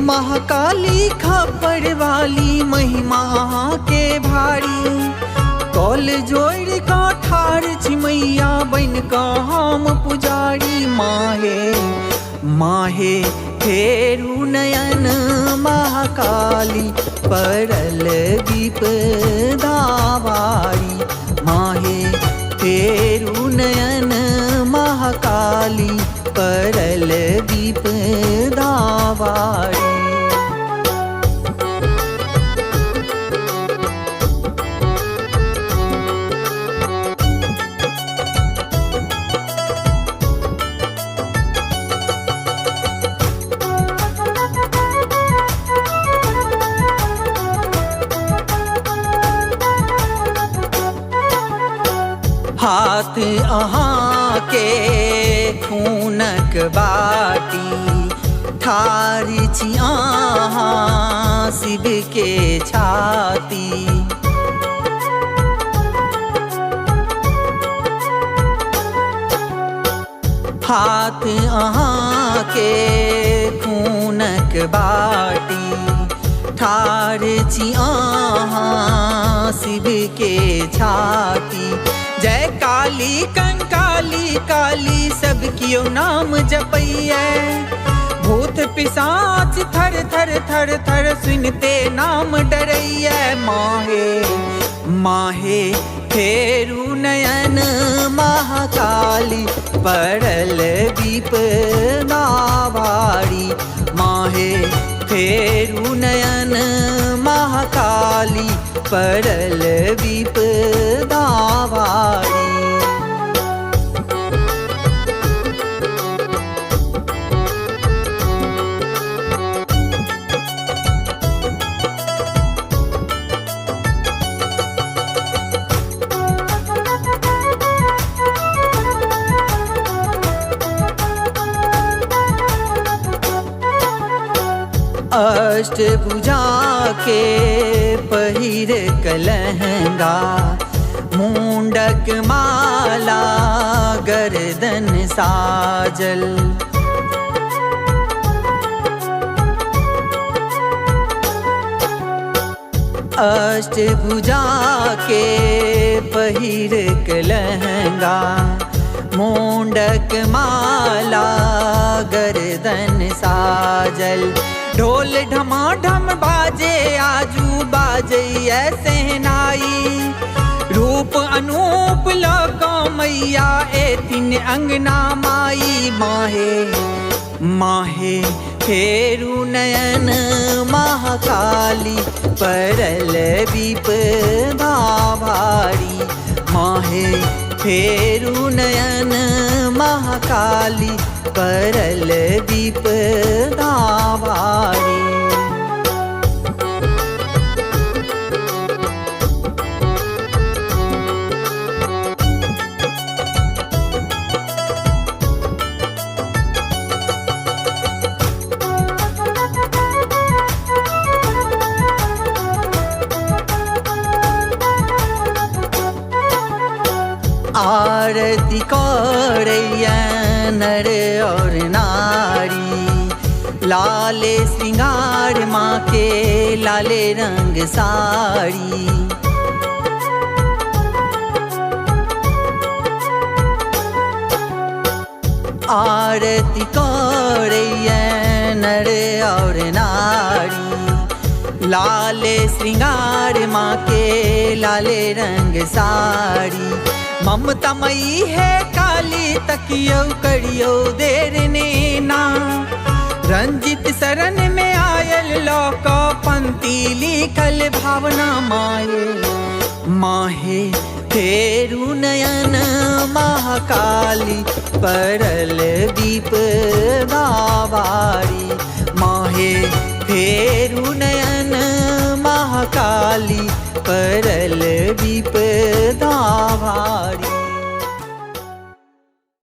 महाकाली खप्पर वाली महिमा के भारी, कौल जोड़ का ठार चिमैया बन का हम पुजारी। माहे माहे फेरू नयन महाकाली परल विपदा भारी। माहे फेरू नयन महाकाली परल विपदा भारी। हाथ अहाँ के खूनक बाटी, ठारी छी अहाँ शिव के छाती। हाथ अहाँ के खूनक बाटी, ठार छी अहाँ शिव के छाती। जय काली कंकाली काली सब कियो नाम जपैया, भूत पिशाच थर थर थर थर सुनते नाम डरैया। माहे माहे फेरू नयन महाकाली परल विपदा भारी। माहे फेरू नयन महाकाली परल विपदा भारी। अष्टभुजा के पहिर कलहंगा, मुंडक माला गर्दन साजल। अष्टभुजा के पहिर कलहंगा, मुंडक माला गर्दन साजल। ढोल ढमाढम बाजे आजू बाजे सहनाई, रूप अनूप लको मैया एथिन अंगना माई। माहे माहे फेरू नयन महाकाली परल विपदा भारी। माहे फेरू नयन महाकाली परल विपदा भारी। आरती करैया नर और नारी, लाले श्रृंगार माँ के लाले रंग साड़ी। आरती करैया नर और नारी, लाले श्रृंगार माँ के लाले रंग साड़ी। ममता मई है काली तकियो करियो देर नैना, रंजित शरण में आयल लोक पंक्ति लिखल भावना। माये माहे फेरू नयन महाकाली परल विपदा भारी। माहे फेरू नयन महाकाली परल